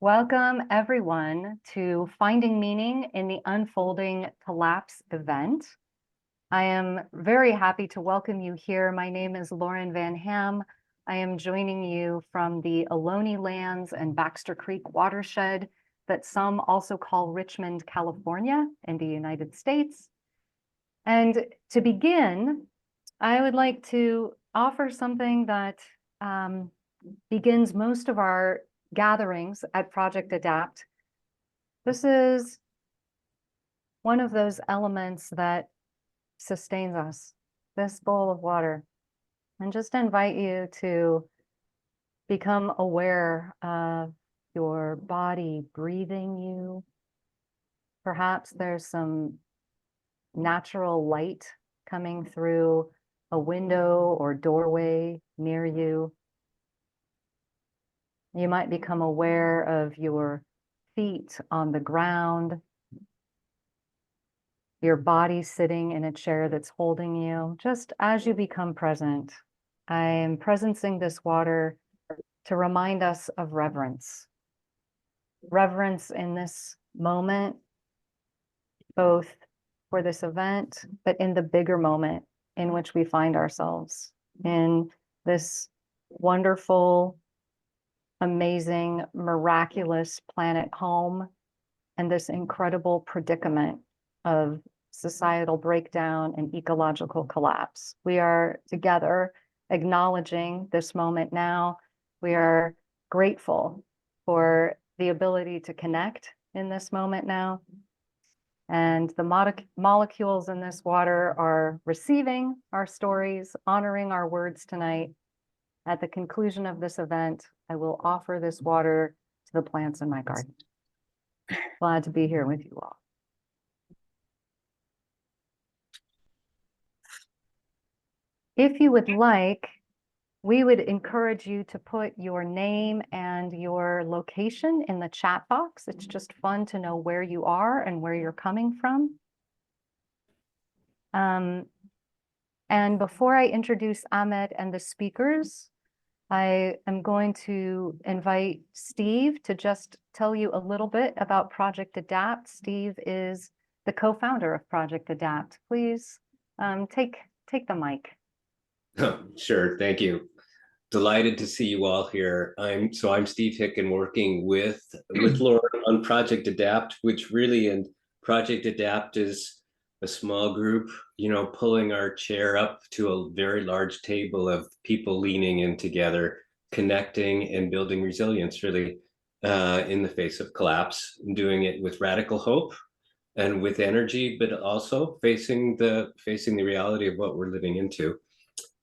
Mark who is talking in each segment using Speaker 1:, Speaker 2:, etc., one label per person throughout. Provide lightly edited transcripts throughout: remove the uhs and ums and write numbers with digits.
Speaker 1: Welcome, everyone, to Finding Meaning in the Unfolding Collapse event. I am very happy to welcome you here. My name is Lauren Van Ham. I am joining you from the Ohlone Lands and Baxter Creek watershed that some also call Richmond, California, in the United States. And to begin, I would like to offer something that begins most of our gatherings at Project Adapt. This is one of those elements that sustains us, this bowl of water. And just invite you to become aware of your body breathing you. Perhaps there's some natural light coming through a window or doorway near you. You might become aware of your feet on the ground, your body sitting in a chair that's holding you. Just as you become present, I am presencing this water to remind us of reverence. Reverence in this moment, both for this event, but in the bigger moment in which we find ourselves in this wonderful, amazing, miraculous planet home, and this incredible predicament of societal breakdown and ecological collapse. We are together acknowledging this moment now. We are grateful for the ability to connect in this moment now. And the molecules in this water are receiving our stories, honoring our words tonight. At the conclusion of this event, I will offer this water to the plants in my garden. Glad to be here with you all. If you would like, we would encourage you to put your name and your location in the chat box. It's just fun to know where you are and where you're coming from. And before I introduce Ahmed and the speakers, I am going to invite Steve to just tell you a little bit about Project Adapt. Steve is the co-founder of Project Adapt. Please take the mic.
Speaker 2: Sure, thank you. Delighted to see you all here. I'm Steve Hicken, working with Lauren on Project Adapt, which really, and Project Adapt is a small group, pulling our chair up to a very large table of people leaning in together, connecting and building resilience, really, in the face of collapse, and doing it with radical hope and with energy, but also facing the reality of what we're living into.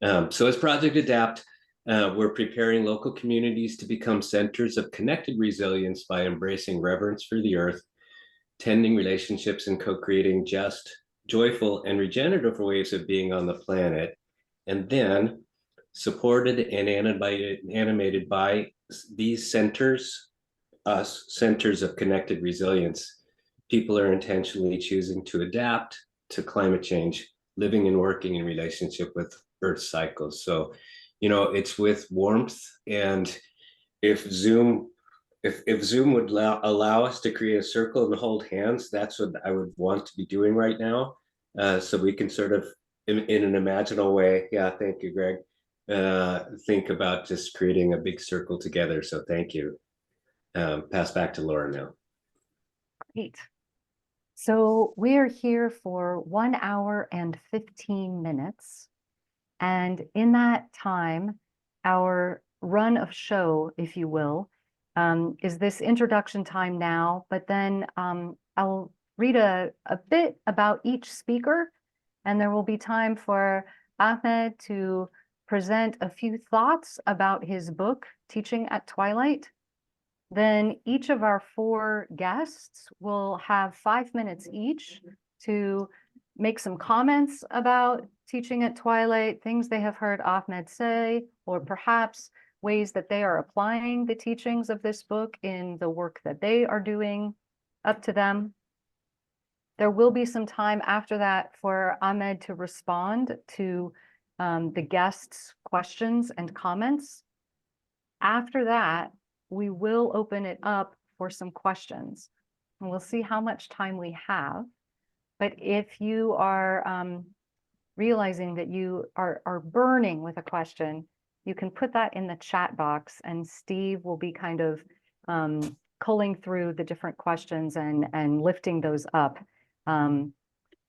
Speaker 2: So as Project Adapt, we're preparing local communities to become centers of connected resilience by embracing reverence for the earth, tending relationships, and co-creating just, joyful, and regenerative ways of being on the planet. And then, supported and animated by these centers, us, centers of connected resilience, people are intentionally choosing to adapt to climate change, living and working in relationship with Earth cycles. So, it's with warmth. And if Zoom would allow us to create a circle and hold hands, that's what I would want to be doing right now. So we can sort of, in an imaginal way, thank you, Greg, think about just creating a big circle together. So thank you. Pass back to Laura now.
Speaker 1: Great. So we are here for 1 hour and 15 minutes. And in that time, our run of show, if you will, is this introduction time now, but then I'll read a bit about each speaker, and there will be time for Ahmed to present a few thoughts about his book, Teaching at Twilight. Then each of our 4 guests will have 5 minutes each to make some comments about Teaching at Twilight, things they have heard Ahmed say, or perhaps ways that they are applying the teachings of this book in the work that they are doing, up to them. There will be some time after that for Ahmed to respond to the guests' questions and comments. After that, we will open it up for some questions. And we'll see how much time we have. But if you are realizing that you are burning with a question, you can put that in the chat box, and Steve will be kind of culling through the different questions and lifting those up.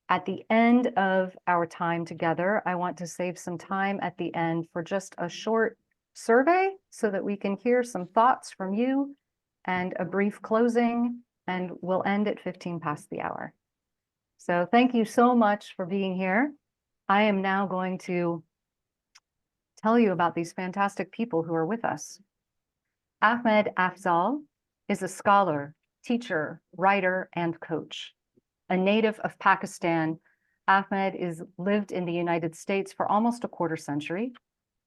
Speaker 1: At the end of our time together, I want to save some time at the end for just a short survey so that we can hear some thoughts from you and a brief closing, and we'll end at 15 past the hour. So thank you so much for being here. I am now going to tell you about these fantastic people who are with us. Ahmed Afzaal is a scholar, teacher, writer, and coach. A native of Pakistan, Ahmed is lived in the United States for almost a quarter century.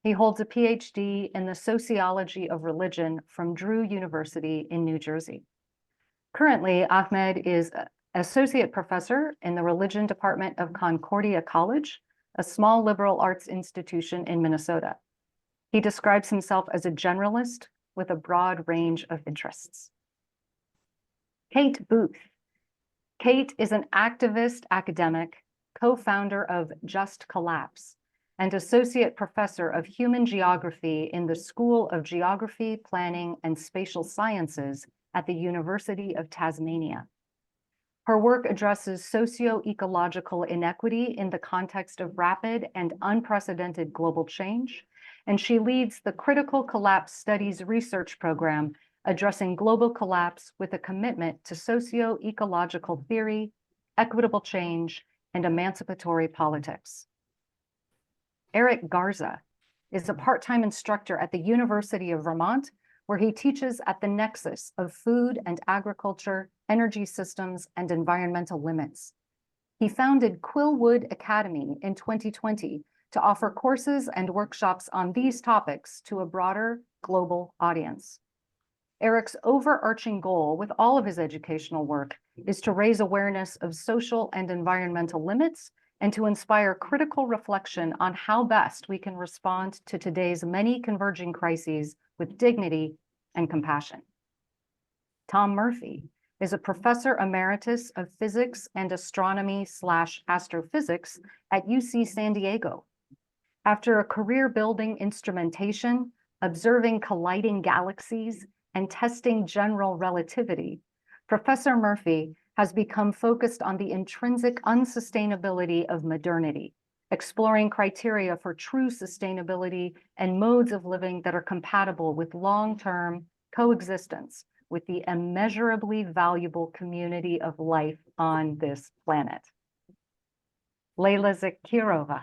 Speaker 1: He holds a PhD in the sociology of religion from Drew University in New Jersey. Currently, Ahmed is associate professor in the religion department of Concordia College, a small liberal arts institution in Minnesota. He describes himself as a generalist with a broad range of interests. Kate Booth. Kate is an activist academic, co-founder of Just Collapse, and associate professor of human geography in the School of Geography, Planning, and Spatial Sciences at the University of Tasmania. Her work addresses socio-ecological inequity in the context of rapid and unprecedented global change, and she leads the Critical Collapse Studies research program addressing global collapse with a commitment to socio-ecological theory, equitable change, and emancipatory politics. Eric Garza is a part-time instructor at the University of Vermont, where he teaches at the nexus of food and agriculture, energy systems, and environmental limits. He founded Quillwood Academy in 2020 to offer courses and workshops on these topics to a broader global audience. Eric's overarching goal with all of his educational work is to raise awareness of social and environmental limits and to inspire critical reflection on how best we can respond to today's many converging crises with dignity and compassion. Tom Murphy is a professor emeritus of physics and astronomy/astrophysics at UC San Diego. After a career building instrumentation, observing colliding galaxies, and testing general relativity, Professor Murphy has become focused on the intrinsic unsustainability of modernity, exploring criteria for true sustainability and modes of living that are compatible with long-term coexistence with the immeasurably valuable community of life on this planet. Leila Zakirova,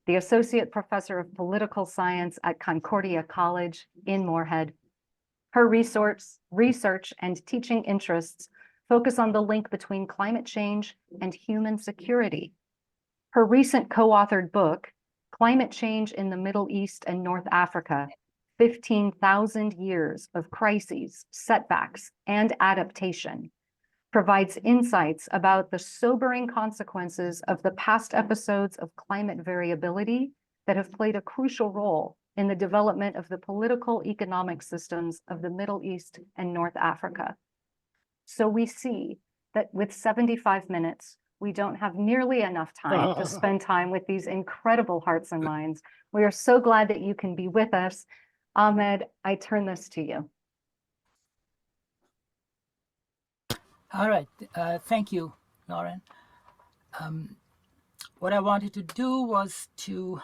Speaker 1: the Associate Professor of Political Science at Concordia College in Moorhead. Her research and teaching interests focus on the link between climate change and human security. Her recent co-authored book, Climate Change in the Middle East and North Africa, 15,000 Years of Crises, Setbacks, and Adaptation, provides insights about the sobering consequences of the past episodes of climate variability that have played a crucial role in the development of the political economic systems of the Middle East and North Africa. So we see that with 75 minutes, we don't have nearly enough time to spend time with these incredible hearts and minds. We are so glad that you can be with us. Ahmed, I turn this to you.
Speaker 3: All right, thank you, Lauren. What I wanted to do was to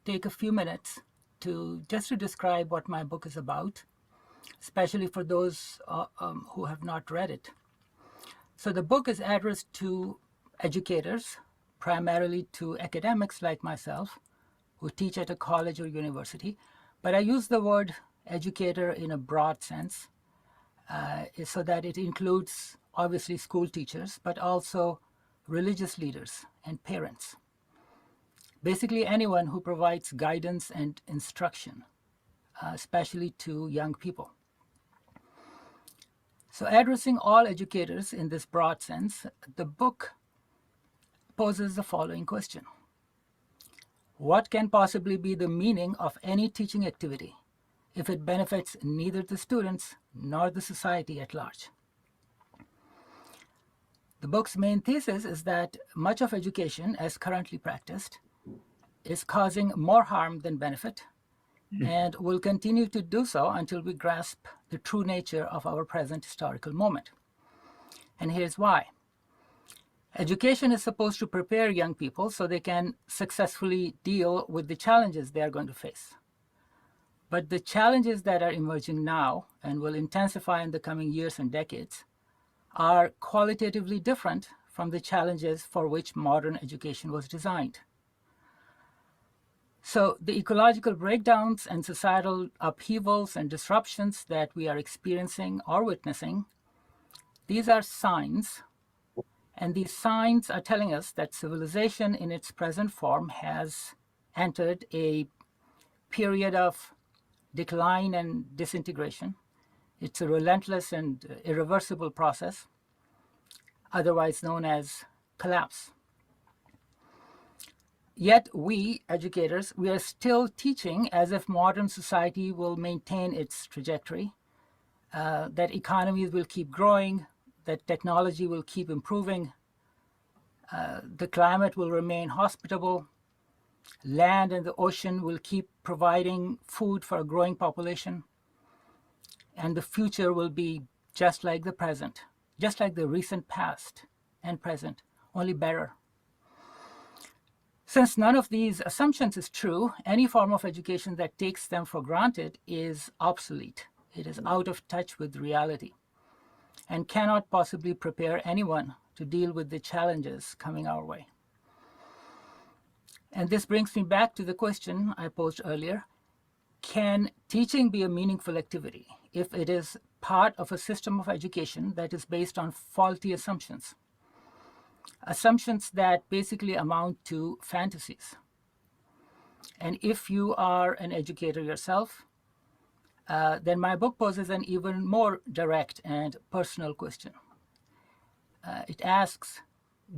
Speaker 3: take a few minutes to describe what my book is about, especially for those who have not read it. So the book is addressed to educators, primarily to academics like myself, who teach at a college or university, but I use the word educator in a broad sense, so that it includes obviously school teachers, but also religious leaders and parents. Basically anyone who provides guidance and instruction, especially to young people. So addressing all educators in this broad sense, the book poses the following question. What can possibly be the meaning of any teaching activity if it benefits neither the students nor the society at large. The book's main thesis is that much of education, as currently practiced, is causing more harm than benefit, and will continue to do so until we grasp the true nature of our present historical moment. And here's why. Education is supposed to prepare young people so they can successfully deal with the challenges they are going to face. But the challenges that are emerging now and will intensify in the coming years and decades are qualitatively different from the challenges for which modern education was designed. So the ecological breakdowns and societal upheavals and disruptions that we are experiencing or witnessing, these are signs, and these signs are telling us that civilization in its present form has entered a period of decline and disintegration. It's a relentless and irreversible process, otherwise known as collapse. Yet we, educators, we are still teaching as if modern society will maintain its trajectory, that economies will keep growing, that technology will keep improving, the climate will remain hospitable, land and the ocean will keep providing food for a growing population, and the future will be just like the present, just like the recent past and present, only better. Since none of these assumptions is true, any form of education that takes them for granted is obsolete. It is out of touch with reality and cannot possibly prepare anyone to deal with the challenges coming our way. And this brings me back to the question I posed earlier. Can teaching be a meaningful activity if it is part of a system of education that is based on faulty assumptions? Assumptions that basically amount to fantasies. And if you are an educator yourself, then my book poses an even more direct and personal question. It asks,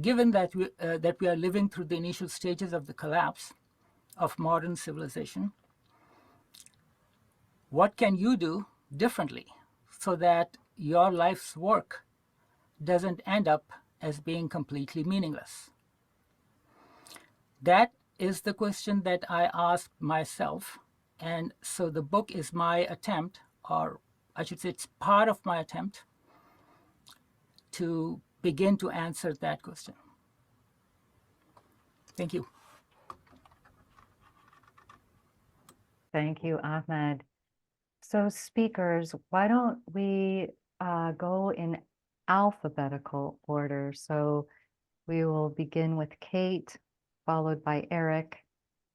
Speaker 3: given that we are living through the initial stages of the collapse of modern civilization, what can you do differently so that your life's work doesn't end up as being completely meaningless? That is the question that I asked myself. And so the book is my attempt, or I should say it's part of my attempt to begin to answer that question. Thank you.
Speaker 1: Thank you, Ahmed. So speakers, why don't we go in alphabetical order? So we will begin with Kate, followed by Eric,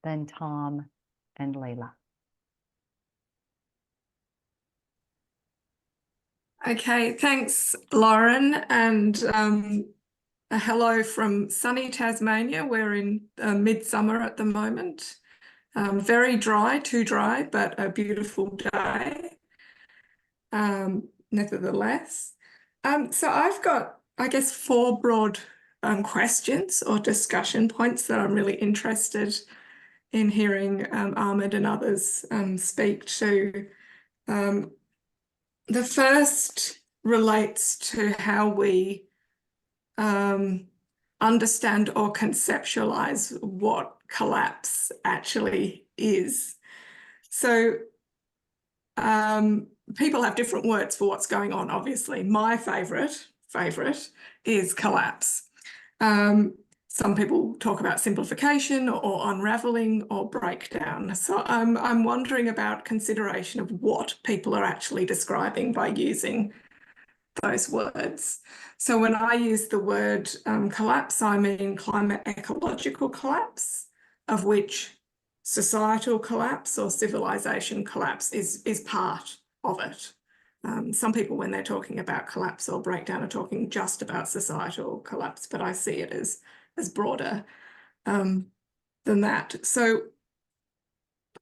Speaker 1: then Tom, and Layla.
Speaker 4: Okay, thanks, Lauren, and a hello from sunny Tasmania. We're in midsummer at the moment. Very dry, too dry, but a beautiful day, nevertheless. So I've got, I guess, 4 broad questions or discussion points that I'm really interested in hearing Ahmed and others speak to. The first relates to how we understand or conceptualize what collapse actually is. So people have different words for what's going on, obviously. My favorite is collapse. Some people talk about simplification or unraveling or breakdown. So I'm wondering about consideration of what people are actually describing by using those words. So when I use the word collapse, I mean climate ecological collapse, of which societal collapse or civilization collapse is part of it. Some people, when they're talking about collapse or breakdown, are talking just about societal collapse, but I see it as broader than that. So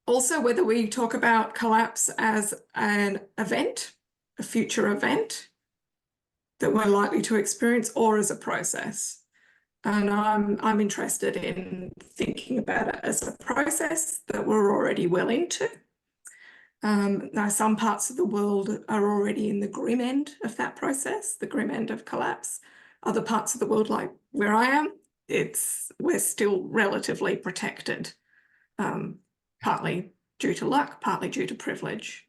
Speaker 4: also whether we talk about collapse as an event, a future event that we're likely to experience, or as a process. And I'm interested in thinking about it as a process that we're already well into, Now, some parts of the world are already in the grim end of that process, the grim end of collapse. Other parts of the world, like where I am, we're still relatively protected, partly due to luck, partly due to privilege.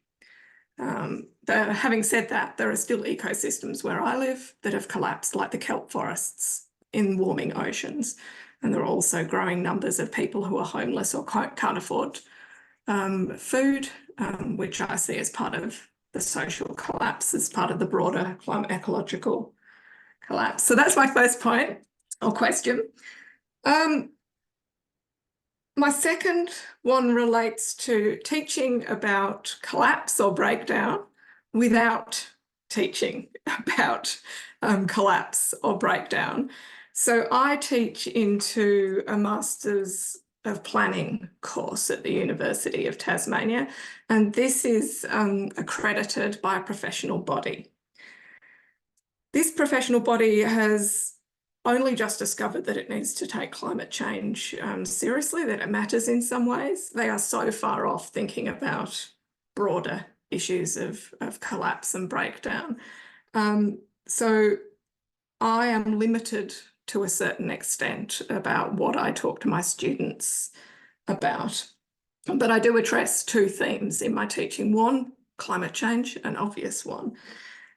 Speaker 4: Having said that, there are still ecosystems where I live that have collapsed, like the kelp forests in warming oceans. And there are also growing numbers of people who are homeless or can't afford food, which I see as part of the social collapse, as part of the broader climate ecological collapse. So that's my first point or question. My second one relates to teaching about collapse or breakdown without teaching about collapse or breakdown. So I teach into a Master's of Planning course at the University of Tasmania, and this is accredited by a professional body. This professional body has only just discovered that it needs to take climate change seriously, that it matters in some ways. They are so far off thinking about broader issues of collapse and breakdown. So I am limited to a certain extent about what I talk to my students about. But I do address two themes in my teaching. One, climate change, an obvious one.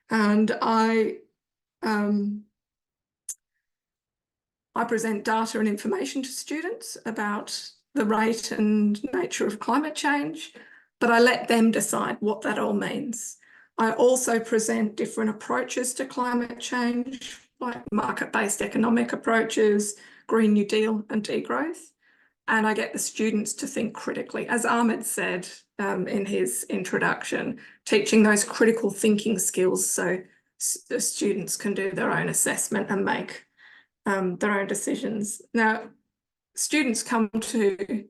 Speaker 4: And I present data and information to students about the rate and nature of climate change, but I let them decide what that all means. I also present different approaches to climate change, like market-based economic approaches, Green New Deal and degrowth. And I get the students to think critically. As Ahmed said in his introduction, teaching those critical thinking skills so the students can do their own assessment and make their own decisions. Now, students come to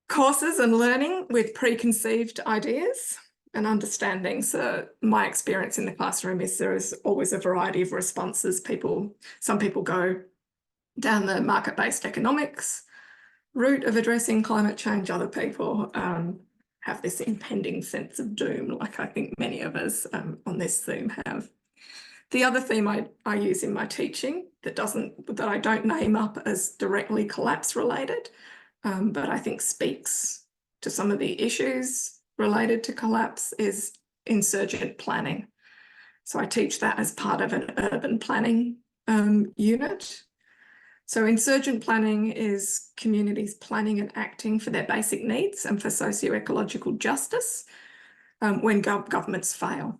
Speaker 4: courses and learning with preconceived ideas and understanding. So my experience in the classroom is there is always a variety of responses. Some people go down the market-based economics route of addressing climate change. Other people have this impending sense of doom, like I think many of us on this Zoom have. The other theme I use in my teaching that I don't name up as directly collapse related, but I think speaks to some of the issues related to collapse is insurgent planning. So I teach that as part of an urban planning unit. So insurgent planning is communities planning and acting for their basic needs and for socio-ecological justice when governments fail.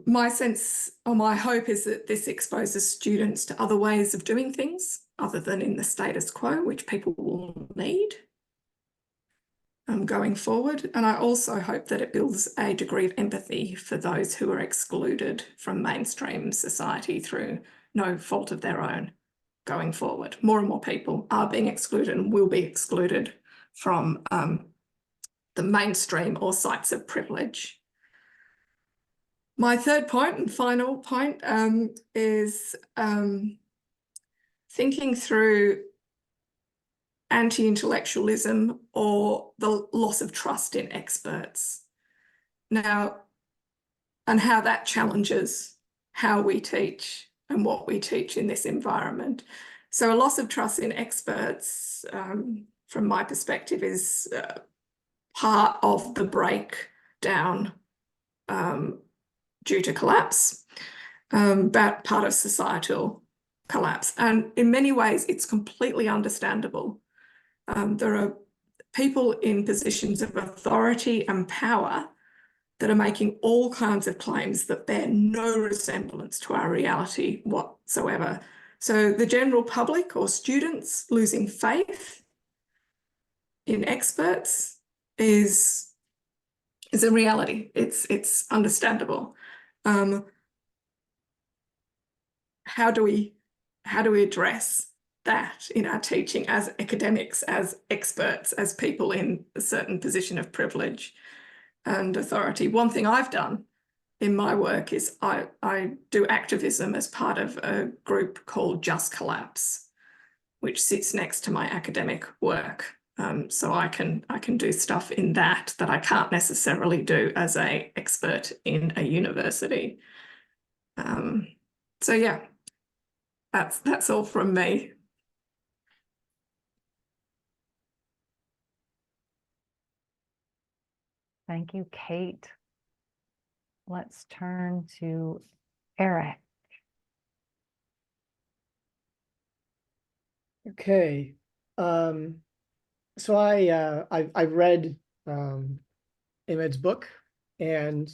Speaker 4: My sense or my hope is that this exposes students to other ways of doing things other than in the status quo, which people will need going forward. And I also hope that it builds a degree of empathy for those who are excluded from mainstream society through no fault of their own going forward. More and more people are being excluded and will be excluded from the mainstream or sites of privilege. My third point and final point is thinking through anti-intellectualism or the loss of trust in experts. Now, and how that challenges how we teach and what we teach in this environment. So a loss of trust in experts, from my perspective, is part of the breakdown due to collapse, but part of societal collapse. And in many ways, it's completely understandable. There are people in positions of authority and power that are making all kinds of claims that bear no resemblance to our reality whatsoever. So the general public or students losing faith in experts is a reality. It's understandable. How do we address that in our teaching as academics, as experts, as people in a certain position of privilege and authority? One thing I've done in my work is I do activism as part of a group called Just Collapse, which sits next to my academic work. So I can do stuff in that I can't necessarily do as an expert in a university. So yeah, that's all from me.
Speaker 1: Thank you, Kate. Let's turn to Eric.
Speaker 5: Okay. So I've read Ahmed's book, and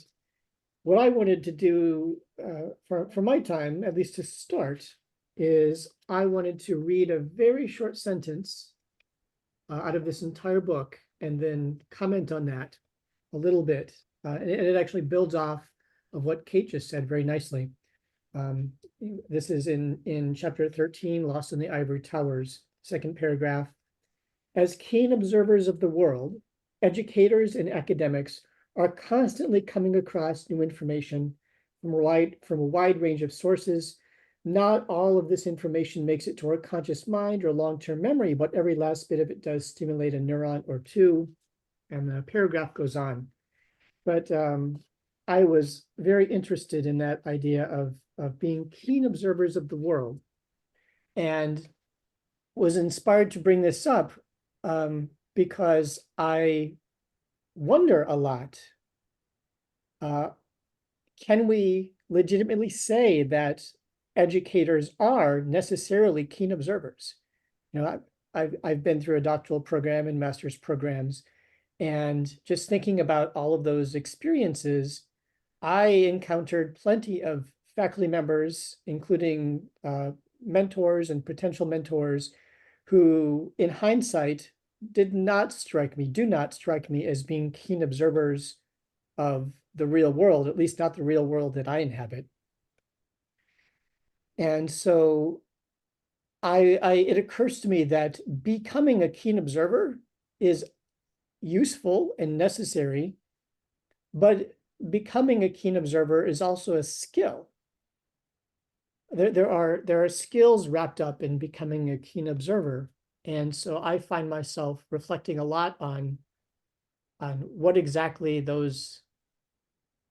Speaker 5: what I wanted to do for my time, at least to start, is I wanted to read a very short sentence out of this entire book and then comment on that a little bit. And it actually builds off of what Kate just said very nicely. This is in chapter 13, Lost in the Ivory Towers, second paragraph. As keen observers of the world, educators and academics are constantly coming across new information from a wide range of sources. Not all of this information makes it to our conscious mind or long-term memory, but every last bit of it does stimulate a neuron or two. And the paragraph goes on. But I was very interested in that idea of being keen observers of the world, and was inspired to bring this up because I wonder a lot. Can we legitimately say that educators are necessarily keen observers? You know, I've been through a doctoral program and master's programs, and just thinking about all of those experiences, I encountered plenty of faculty members, including mentors and potential mentors, who, in hindsight, do not strike me as being keen observers of the real world, at least not the real world that I inhabit. And so it occurs to me that becoming a keen observer is useful and necessary, but becoming a keen observer is also a skill. There are skills wrapped up in becoming a keen observer. And so I find myself reflecting a lot on what exactly those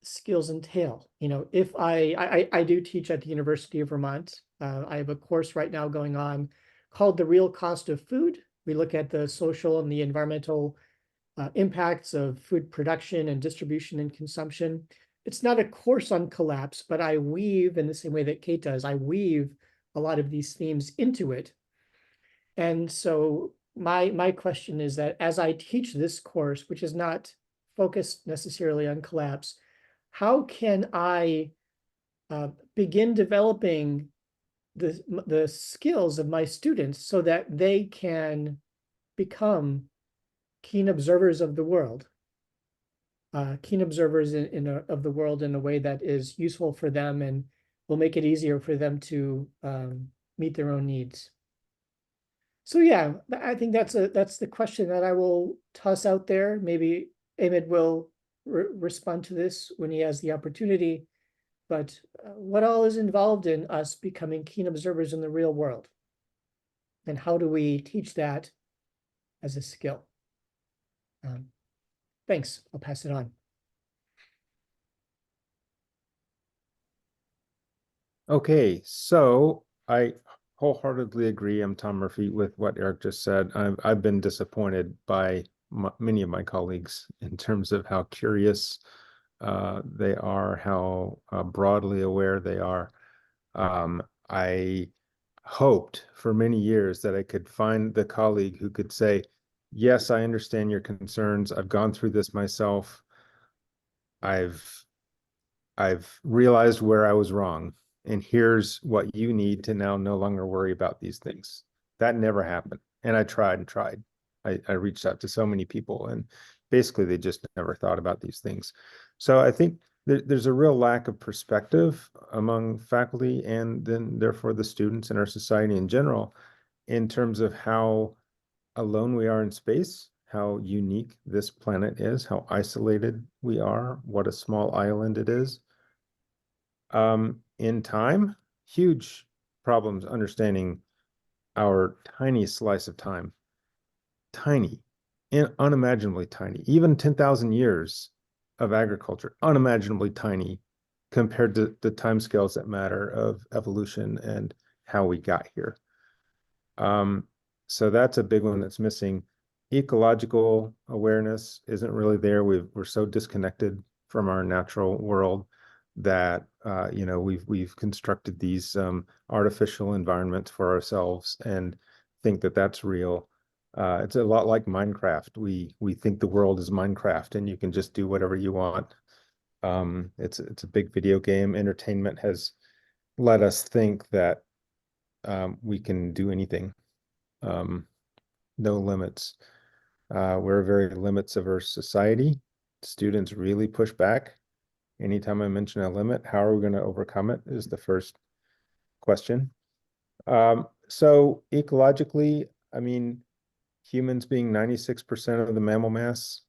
Speaker 5: skills entail. You know, if I do teach at the University of Vermont. I have a course right now going on called The Real Cost of Food. We look at the social and the environmental impacts of food production and distribution and consumption. It's not a course on collapse, but I weave, in the same way that Kate does, I weave a lot of these themes into it. And so my question is that as I teach this course, which is not focused necessarily on collapse, how can I begin developing the skills of my students so that they can become keen observers of the world, keen observers of the world in a way that is useful for them and will make it easier for them to meet their own needs. So yeah, I think that's the question that I will toss out there. Maybe Ahmed will respond to this when he has the opportunity. But what all is involved in us becoming keen observers in the real world? And how do we teach that as a skill? Thanks. I'll pass it on.
Speaker 6: Okay, so I wholeheartedly agree. I'm Tom Murphy with what Eric just said. I've been disappointed by many of my colleagues in terms of how curious they are, how broadly aware they are. I hoped for many years that I could find the colleague who could say, yes, I understand your concerns. I've gone through this myself. I've realized where I was wrong, and here's what you need to now no longer worry about these things. That never happened. And I tried and tried. I reached out to so many people, and basically they just never thought about these things. So I think there's a real lack of perspective among faculty and then therefore the students in our society in general, in terms of how alone we are in space, how unique this planet is, how isolated we are, what a small island it is. In time, huge problems understanding our tiny slice of time, tiny, unimaginably tiny, even 10,000 years of agriculture, unimaginably tiny compared to the timescales that matter of evolution and how we got here. So that's a big one that's missing. Ecological awareness isn't really there. We're so disconnected from our natural world that you know, we've constructed these artificial environments for ourselves and think that that's real. It's a lot like Minecraft. We think the world is Minecraft and you can just do whatever you want. It's a big video game. Entertainment has let us think that we can do anything. No limits. We're a very limits averse society. Students really push back. Anytime I mention a limit, how are we going to overcome it is the first question. So ecologically, I mean, humans being 96% of the mammal mass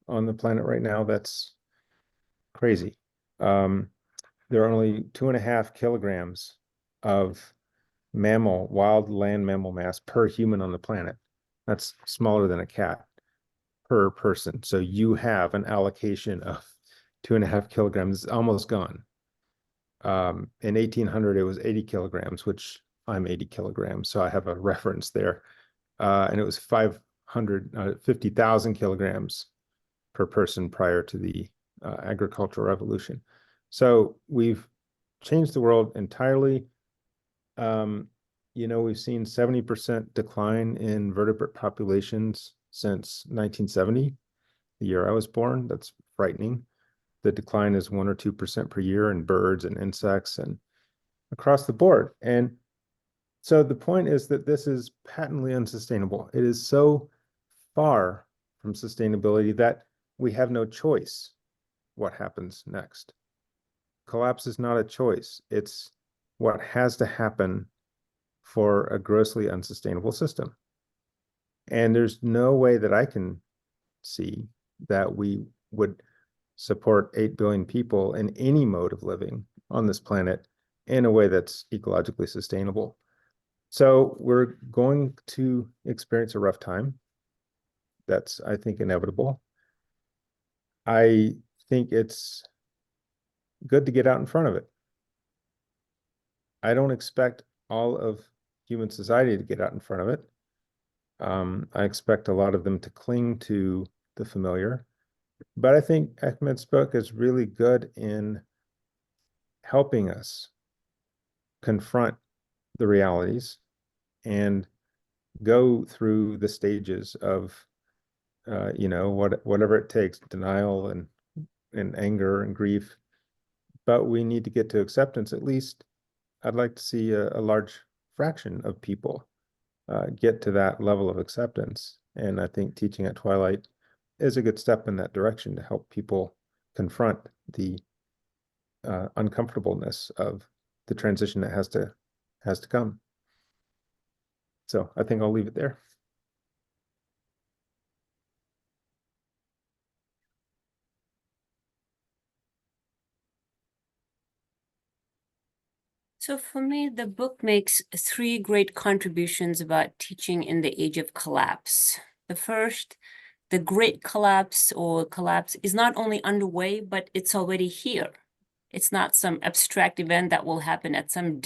Speaker 6: on the planet right now, that's crazy. There are only 2.5 kilograms of wild land mammal mass per human on the planet. That's smaller than a cat per person. So you have an allocation of 2.5 kilograms, almost gone. In 1800, it was 80 kilograms, which I'm 80 kilograms. So I have a reference there. And it was 550,000 kilograms per person prior to the agricultural revolution. So we've changed the world entirely. You know, we've seen 70% decline in vertebrate populations since 1970, the year I was born. That's frightening. The decline is 1 or 2% per year in birds and insects and across the board. And so the point is that this is patently unsustainable. It is so far from sustainability that we have no choice what happens next. Collapse is not a choice. It's what has to happen for a grossly unsustainable system. And there's no way that I can see that we would support 8 billion people in any mode of living on this planet in a way that's ecologically sustainable. So we're going to experience a rough time. That's, I think, inevitable. I think it's good to get out in front of it. I don't expect all of human society to get out in front of it. I expect a lot of them to cling to the familiar. But I think Ahmed's book is really good in helping us confront the realities and go through the stages of, you know, whatever it takes, denial and anger and grief. But we need to get to acceptance. At least I'd like to see a large fraction of people get to that level of acceptance. And I think teaching at Twilight is a good step in that direction to help people confront the uncomfortableness of the transition that has to come. So I think I'll leave it there.
Speaker 7: So for me, the book makes 3 great contributions about teaching in the age of collapse. The first, the great collapse or collapse is not only underway, but it's already here. It's not some abstract event that will happen at some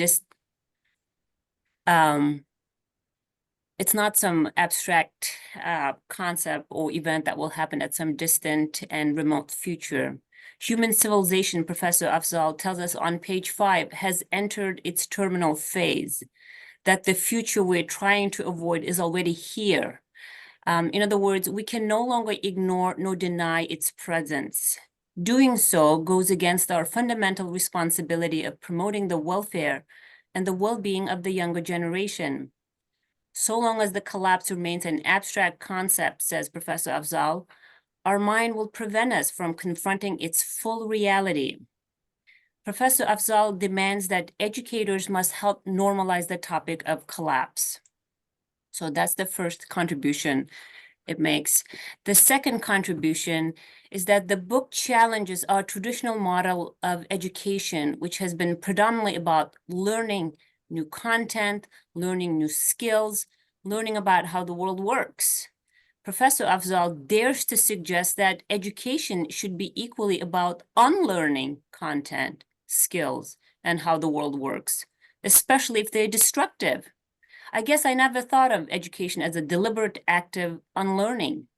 Speaker 7: it's not some abstract concept or event that will happen at some distant and remote future. Human civilization, Professor Afzaal tells us on page 5, has entered its terminal phase, that the future we're trying to avoid is already here. In other words, we can no longer ignore nor deny its presence. Doing so goes against our fundamental responsibility of promoting the welfare and the well-being of the younger generation. So long as the collapse remains an abstract concept, says Professor Afzaal, our mind will prevent us from confronting its full reality. Professor Afzaal demands that educators must help normalize the topic of collapse. So that's the first contribution it makes. The second contribution is that the book challenges our traditional model of education, which has been predominantly about learning new content, learning new skills, learning about how the world works. Professor Afzaal dares to suggest that education should be equally about unlearning content, skills, and how the world works, especially if they're destructive. I guess I never thought of education as a deliberate active unlearning.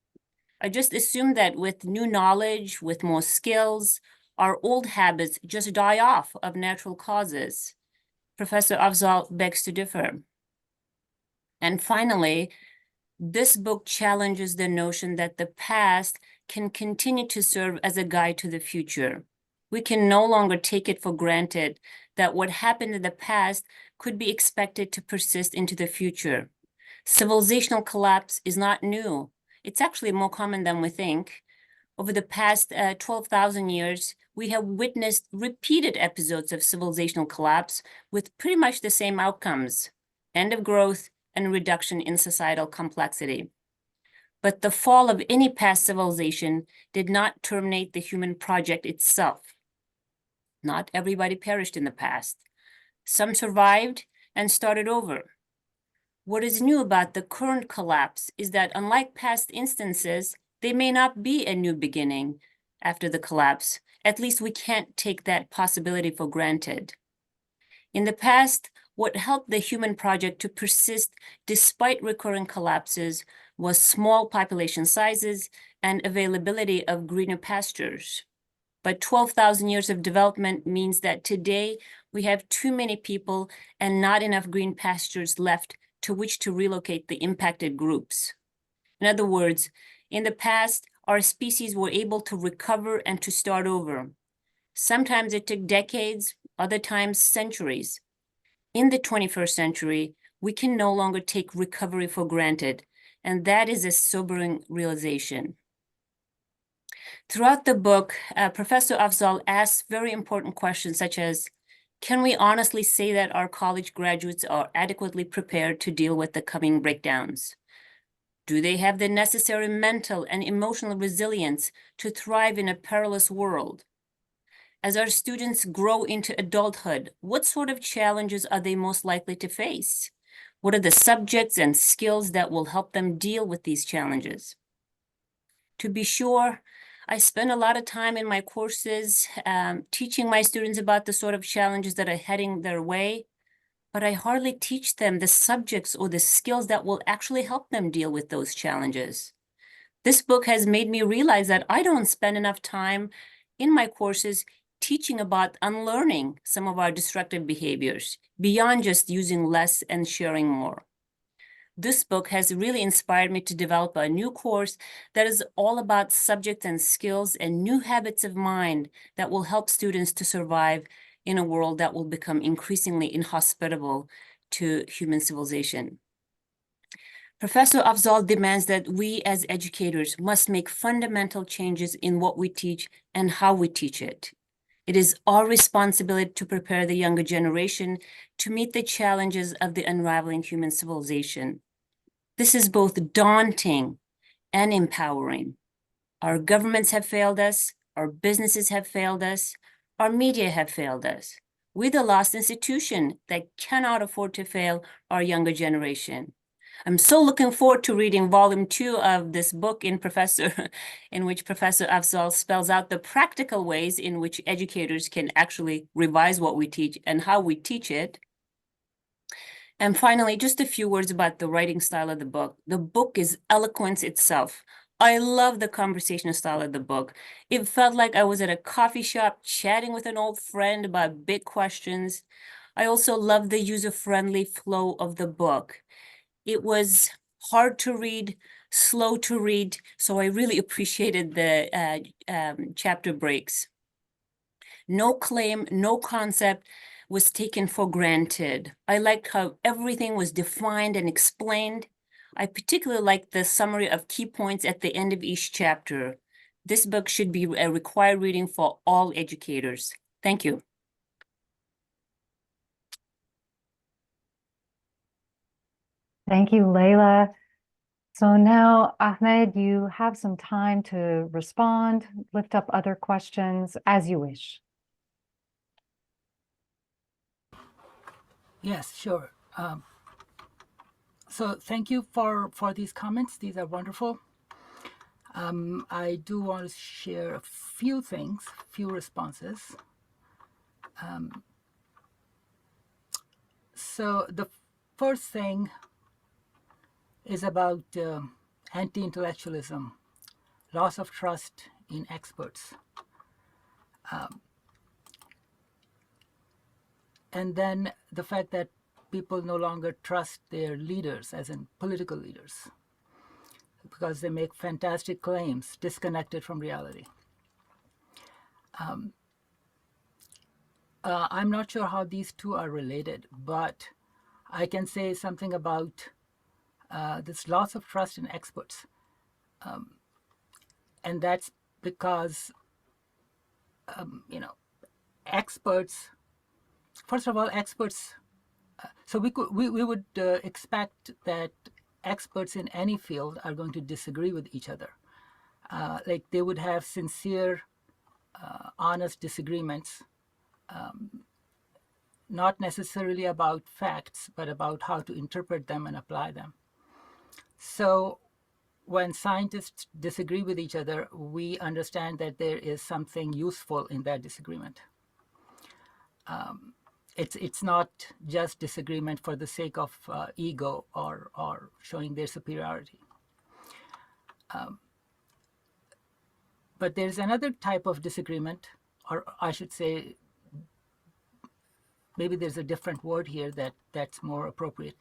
Speaker 7: I just assumed that with new knowledge, with more skills, our old habits just die off of natural causes. Professor Afzaal begs to differ. And finally, this book challenges the notion that the past can continue to serve as a guide to the future. We can no longer take it for granted that what happened in the past could be expected to persist into the future. Civilizational collapse is not new. It's actually more common than we think. Over the past 12,000 years, we have witnessed repeated episodes of civilizational collapse with pretty much the same outcomes: end of growth and reduction in societal complexity. But the fall of any past civilization did not terminate the human project itself. Not everybody perished in the past. Some survived and started over. What is new about the current collapse is that, unlike past instances, they may not be a new beginning after the collapse. At least we can't take that possibility for granted. In the past, what helped the human project to persist despite recurring collapses was small population sizes and availability of greener pastures. But 12,000 years of development means that today we have too many people and not enough green pastures left to which to relocate the impacted groups. In other words, in the past, our species were able to recover and to start over. Sometimes it took decades, other times centuries. In the 21st century, we can no longer take recovery for granted, and that is a sobering realization. Throughout the book, Professor Afzaal asks very important questions such as, can we honestly say that our college graduates are adequately prepared to deal with the coming breakdowns? Do they have the necessary mental and emotional resilience to thrive in a perilous world? As our students grow into adulthood, what sort of challenges are they most likely to face? What are the subjects and skills that will help them deal with these challenges? To be sure, I spend a lot of time in my courses teaching my students about the sort of challenges that are heading their way, but I hardly teach them the subjects or the skills that will actually help them deal with those challenges. This book has made me realize that I don't spend enough time in my courses teaching about unlearning some of our destructive behaviors beyond just using less and sharing more. This book has really inspired me to develop a new course that is all about subjects and skills and new habits of mind that will help students to survive in a world that will become increasingly inhospitable to human civilization. Professor Afzaal demands that we as educators must make fundamental changes in what we teach and how we teach it. It is our responsibility to prepare the younger generation to meet the challenges of the unraveling human civilization. This is both daunting and empowering. Our governments have failed us, our businesses have failed us, our media have failed us. We're the lost institution that cannot afford to fail our younger generation. I'm so looking forward to reading volume 2 of this book in which Professor Afzaal spells out the practical ways in which educators can actually revise what we teach and how we teach it. And finally, just a few words about the writing style of the book. The book is eloquence itself. I love the conversational style of the book. It felt like I was at a coffee shop chatting with an old friend about big questions. I also love the user-friendly flow of the book. It was hard to read, slow to read, so I really appreciated the chapter breaks. No claim, no concept was taken for granted. I liked how everything was defined and explained. I particularly liked the summary of key points at the end of each chapter. This book should be a required reading for all educators. Thank you.
Speaker 1: Thank you, Layla. So now, Ahmed, you have some time to respond, lift up other questions as you wish.
Speaker 3: Yes, sure. So thank you for these comments. These are wonderful. I do want to share a few things, few responses. So the first thing is about anti-intellectualism, loss of trust in experts. And then the fact that people no longer trust their leaders, as in political leaders, because they make fantastic claims disconnected from reality. I'm not sure how these two are related, but I can say something about this loss of trust in experts. And that's because, experts, first of all, experts, so we would expect that experts in any field are going to disagree with each other. Like they would have sincere, honest disagreements, not necessarily about facts, but about how to interpret them and apply them. So when scientists disagree with each other, we understand that there is something useful in that disagreement. It's not just disagreement for the sake of ego or showing their superiority. But there's another type of disagreement, or I should say, maybe there's a different word here that's more appropriate,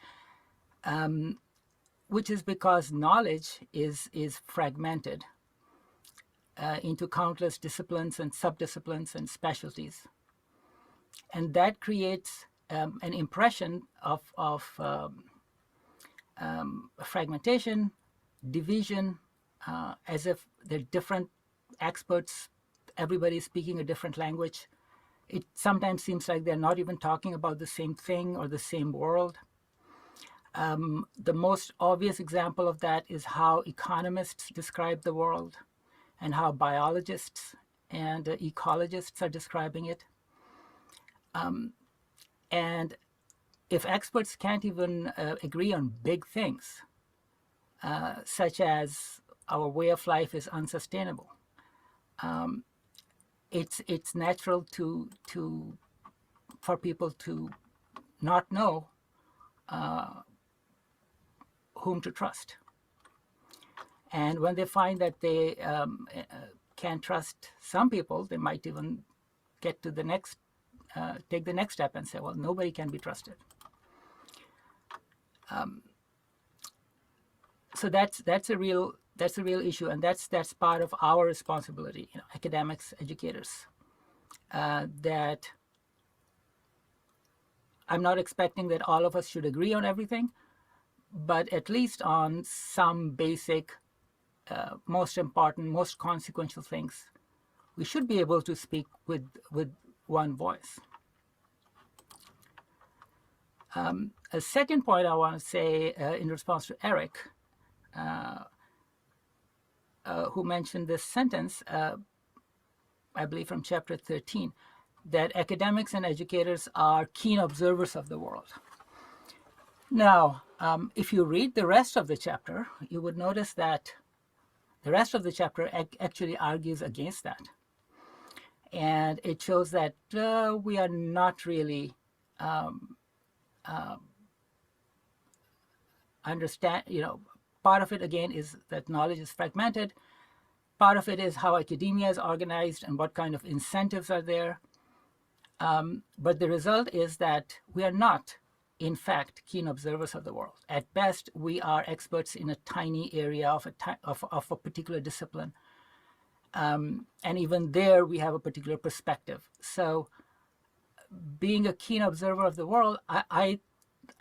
Speaker 3: which is because knowledge is fragmented into countless disciplines and subdisciplines and specialties. And that creates an impression of fragmentation, division, as if they're different experts, everybody's speaking a different language. It sometimes seems like they're not even talking about the same thing or the same world. The most obvious example of that is how economists describe the world and how biologists and ecologists are describing it. And if experts can't even agree on big things, such as our way of life is unsustainable, it's natural for people to not know whom to trust. And when they find that they can't trust some people, they might even get to the next, take the next step and say, well, nobody can be trusted. So that's a real issue, and that's part of our responsibility, academics, educators. That I'm not expecting that all of us should agree on everything, but at least on some basic, most important, most consequential things, we should be able to speak with one voice. A second point I want to say in response to Eric, who mentioned this sentence, I believe from chapter 13, that academics and educators are keen observers of the world. Now, if you read the rest of the chapter, you would notice that the rest of the chapter actually argues against that. And it shows that we are not really understand, part of it again is that knowledge is fragmented. Part of it is how academia is organized and what kind of incentives are there. But the result is that we are not, in fact, keen observers of the world. At best, we are experts in a tiny area of a particular discipline. And even there, we have a particular perspective. So being a keen observer of the world, I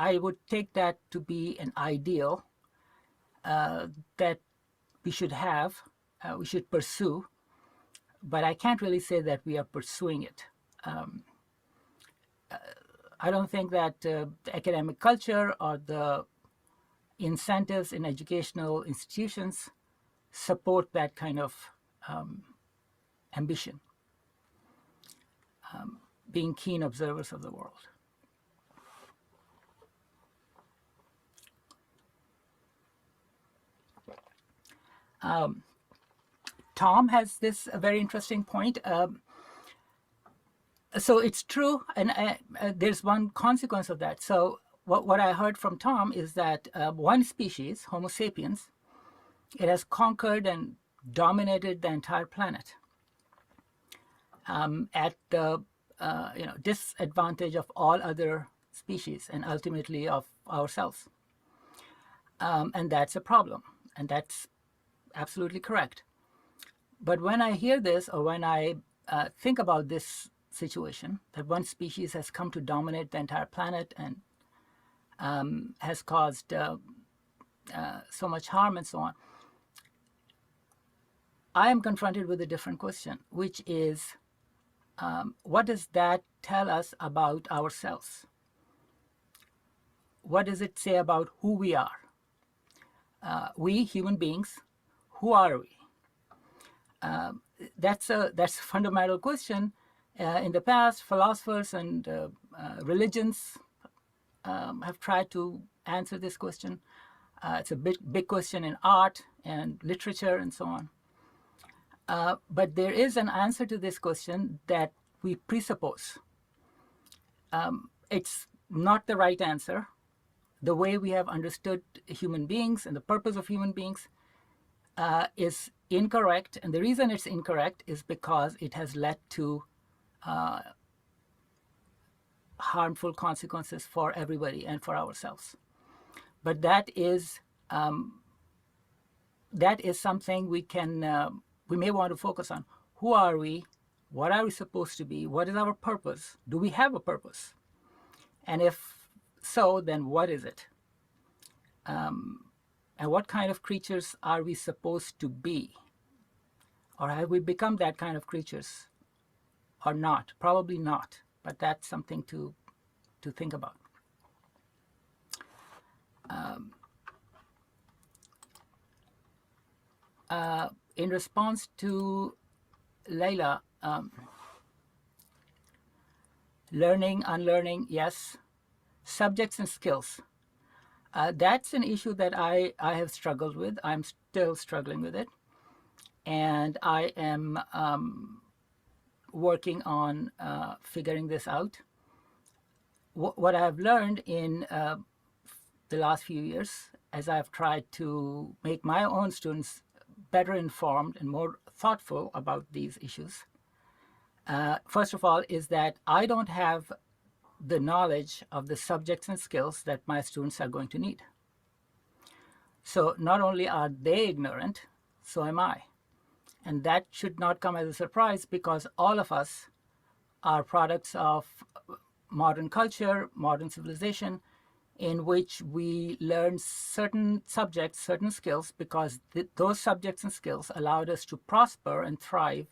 Speaker 3: would take that to be an ideal that we should have, we should pursue, but I can't really say that we are pursuing it. I don't think that the academic culture or the incentives in educational institutions support that kind of ambition, being keen observers of the world. Tom has this very interesting point. So it's true, and there's one consequence of that. So what I heard from Tom is that one species, Homo sapiens, it has conquered and dominated the entire planet at the disadvantage of all other species and ultimately of ourselves. And that's a problem, and that's absolutely correct. But when I hear this, or when I think about this situation, that one species has come to dominate the entire planet and has caused so much harm and so on, I am confronted with a different question, which is, what does that tell us about ourselves? What does it say about who we are? We human beings, who are we? That's a fundamental question. In the past, philosophers and religions have tried to answer this question. It's a big question in art and literature and so on. But there is an answer to this question that we presuppose. It's not the right answer. The way we have understood human beings and the purpose of human beings is incorrect. And the reason it's incorrect is because it has led to harmful consequences for everybody and for ourselves. But that is something we may want to focus on. Who are we? What are we supposed to be? What is our purpose? Do we have a purpose? And if so, then what is it? And what kind of creatures are we supposed to be? Or have we become that kind of creatures or not? Probably not, but that's something to think about. In response to Layla, learning, unlearning, yes. Subjects and skills. That's an issue that I have struggled with. I'm still struggling with it. And I am working on figuring this out. What I have learned in the last few years, as I've tried to make my own students better informed and more thoughtful about these issues, first of all, is that I don't have the knowledge of the subjects and skills that my students are going to need. So not only are they ignorant, so am I. And that should not come as a surprise, because all of us are products of modern culture, modern civilization, in which we learn certain subjects, certain skills, because those subjects and skills allowed us to prosper and thrive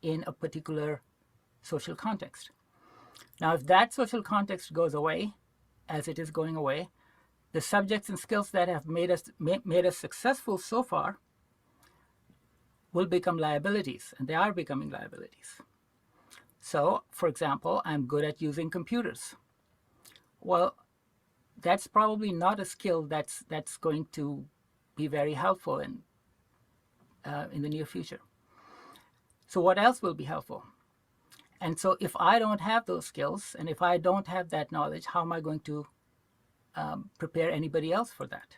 Speaker 3: in a particular social context. Now, if that social context goes away, as it is going away, the subjects and skills that have made us successful so far will become liabilities, and they are becoming liabilities. So, for example, I'm good at using computers. Well, that's probably not a skill that's going to be very helpful in the near future. So what else will be helpful? And so if I don't have those skills, and if I don't have that knowledge, how am I going to prepare anybody else for that?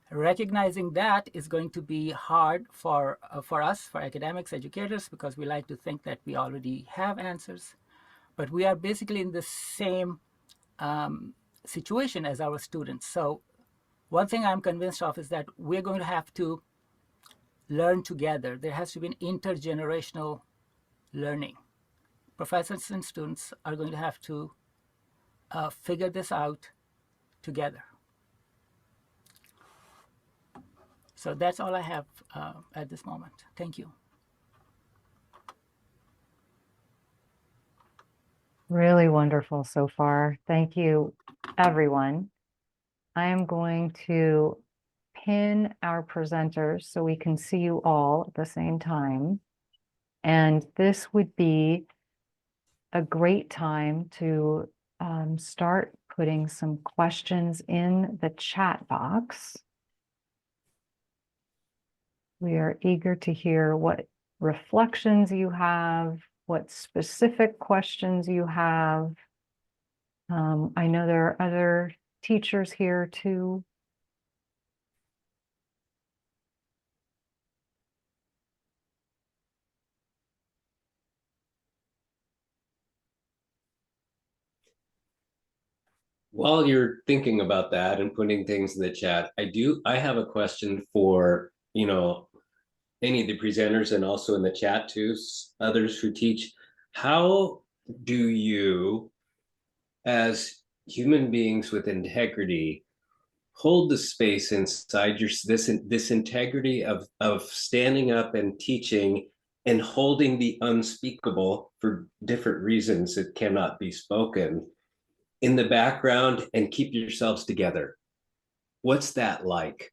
Speaker 3: Recognizing that is going to be hard for us, for academics, educators, because we like to think that we already have answers. But we are basically in the same situation as our students. So one thing I'm convinced of is that we're going to have to learn together. There has to be an intergenerational learning. Professors and students are going to have to figure this out together. So that's all I have at this moment. Thank you.
Speaker 1: Really wonderful so far. Thank you, everyone. I am going to pin our presenters so we can see you all at the same time. And this would be a great time to start putting some questions in the chat box. We are eager to hear what reflections you have, what specific questions you have. I know there are other teachers here too.
Speaker 2: While you're thinking about that and putting things in the chat, I have a question for, any of the presenters and also in the chat too, others who teach. How do you, as human beings with integrity, hold the space inside this integrity of standing up and teaching and holding the unspeakable for different reasons that cannot be spoken in the background and keep yourselves together? What's that like?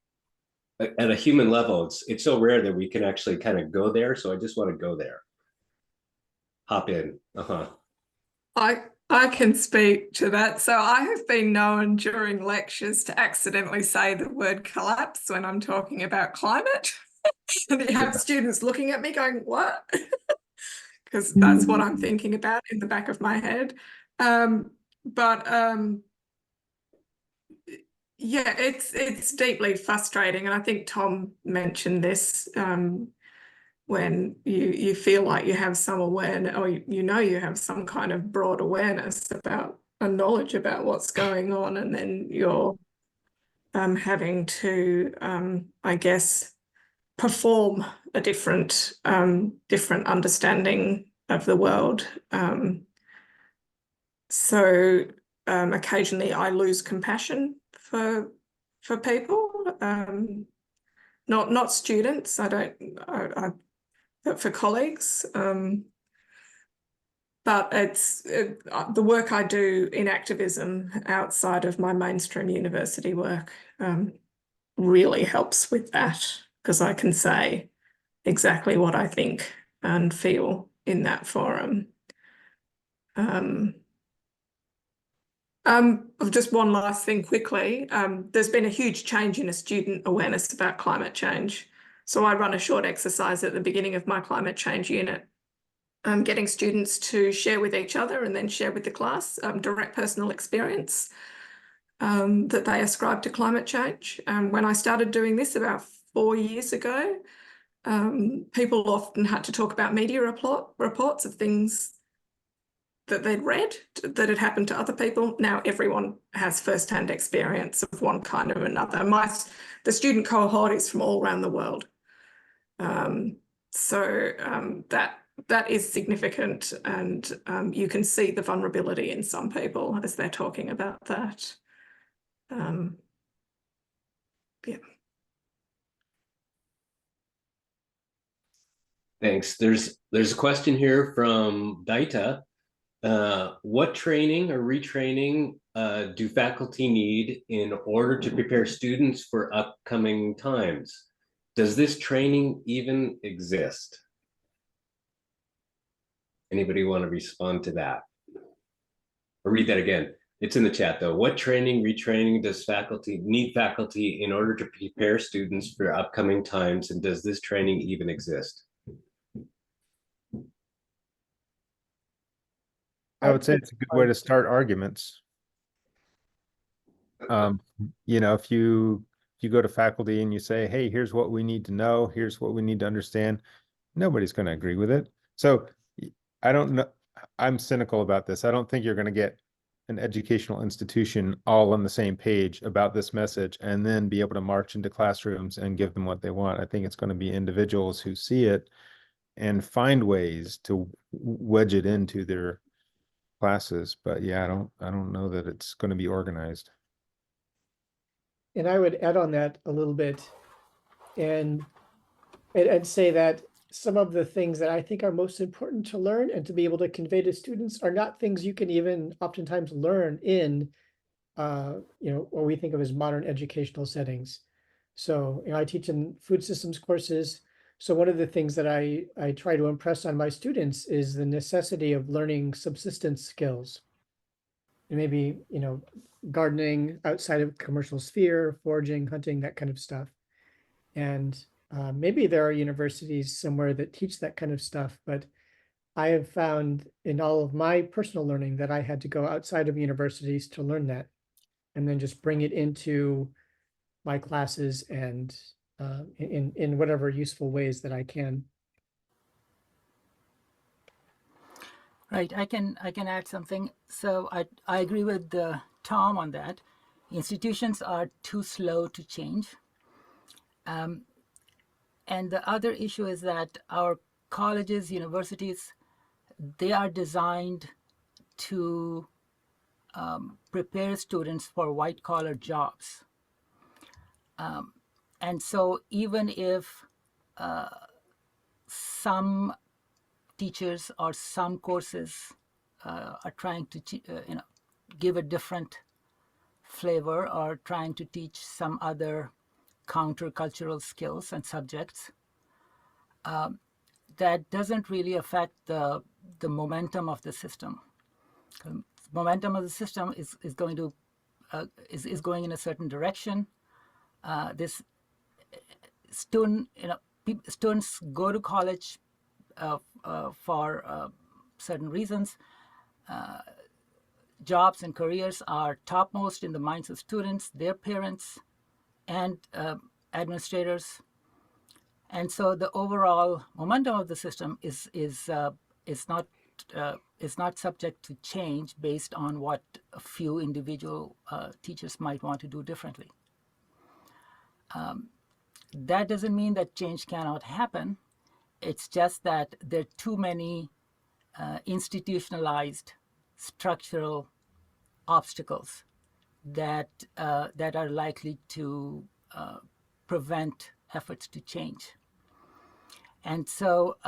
Speaker 2: At a human level, it's so rare that we can actually kind of go there. So I just want to go there. Hop in.
Speaker 4: I can speak to that. So I have been known during lectures to accidentally say the word collapse when I'm talking about climate. And you have students looking at me going, what? Because that's what I'm thinking about in the back of my head. Yeah, it's deeply frustrating. And I think Tom mentioned this, when you feel like you have some awareness, or you have some kind of broad awareness about a knowledge about what's going on, and then you're having to, I guess, perform a different understanding of the world. So occasionally I lose compassion for people, not students. But for colleagues. But it's the work I do in activism outside of my mainstream university work really helps with that, because I can say exactly what I think and feel in that forum. Just one last thing quickly. There's been a huge change in a student awareness about climate change. So I run a short exercise at the beginning of my climate change unit, getting students to share with each other and then share with the class direct personal experience that they ascribe to climate change. When I started doing this about 4 years ago, people often had to talk about media reports of things that they'd read that had happened to other people. Now everyone has first-hand experience of one kind or another. The student cohort is from all around the world. That is significant, and you can see the vulnerability in some people as they're talking about that. Yeah.
Speaker 2: Thanks. There's a question here from Daita. What training or retraining do faculty need in order to prepare students for upcoming times? Does this training even exist? Anybody want to respond to that? Or read that again. It's in the chat though. What training, retraining does faculty in order to prepare students for upcoming times? And does this training even exist?
Speaker 6: I would say it's a good way to start arguments. If you go to faculty and you say, hey, here's what we need to know, here's what we need to understand, nobody's going to agree with it. So I don't know. I'm cynical about this. I don't think you're going to get an educational institution all on the same page about this message and then be able to march into classrooms and give them what they want. I think it's going to be individuals who see it and find ways to wedge it into their classes. But yeah, I don't know that it's going to be organized.
Speaker 5: And I would add on that a little bit and say that some of the things that I think are most important to learn and to be able to convey to students are not things you can even oftentimes learn in, what we think of as modern educational settings. So, I teach in food systems courses. So one of the things that I try to impress on my students is the necessity of learning subsistence skills. And maybe, gardening outside of commercial sphere, foraging, hunting, that kind of stuff. And Maybe there are universities somewhere that teach that kind of stuff, but I have found in all of my personal learning that I had to go outside of universities to learn that, and then just bring it into my classes and in whatever useful ways that I can.
Speaker 3: Right, I can add something. So I agree with Tom on that. Institutions are too slow to change. And the other issue is that our colleges, universities, they are designed to prepare students for white collar jobs. And so even if some teachers or some courses are trying to give a different flavor or trying to teach some other countercultural skills and subjects, that doesn't really affect the momentum of the system. Momentum of the system is going to is going in a certain direction. This student, students go to college for certain reasons. Jobs and careers are topmost in the minds of students, their parents, and administrators. And so the overall momentum of the system is not subject to change based on what a few individual teachers might want to do differently. That doesn't mean that change cannot happen. It's just that there are too many institutionalized structural obstacles that are likely to prevent efforts to change. And so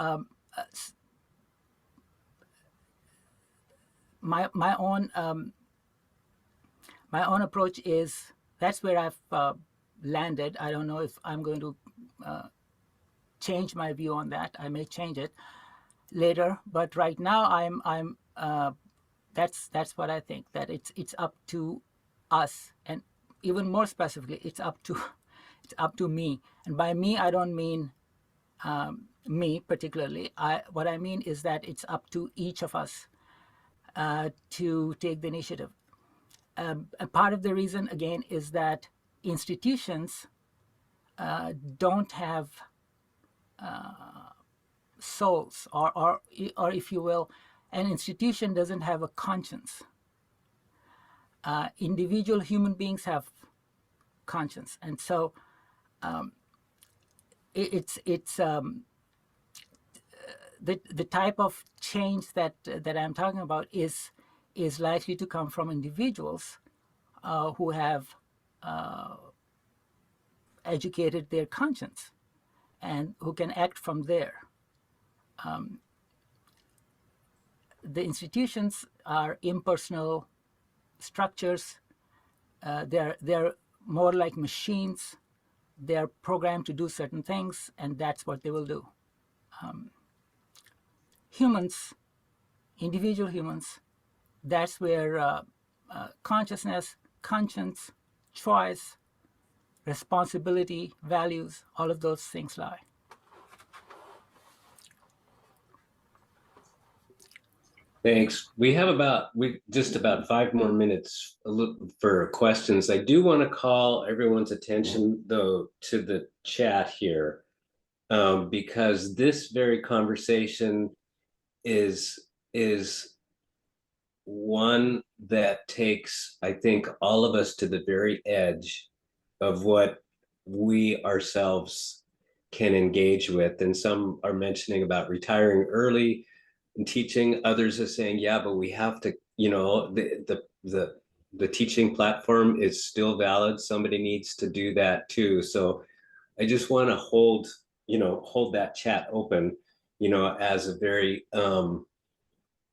Speaker 3: my own approach is, that's where I've landed. I don't know if I'm going to change my view on that. I may change it later, but right now I'm that's what I think, that it's up to us, and even more specifically, it's up to me. And by me, I don't mean me particularly. What I mean is that it's up to each of us to take the initiative. And part of the reason, again, is that institutions don't have souls, or if you will, an institution doesn't have a conscience. Individual human beings have conscience, and so it's the type of change that I'm talking about is likely to come from individuals who have educated their conscience and who can act from there. The institutions are impersonal structures. They're more like machines. They're programmed to do certain things, and that's what they will do. Humans, individual humans, that's where consciousness, conscience, choice, responsibility, values, all of those things lie.
Speaker 2: Thanks. We have just about 5 more minutes for questions. I do want to call everyone's attention, though, to the chat here, because this very conversation is one that takes, I think, all of us to the very edge of what we ourselves can engage with. And some are mentioning about retiring early and teaching. Others are saying, yeah, but we have to, the teaching platform is still valid. Somebody needs to do that too. So I just want to hold that chat open, as a very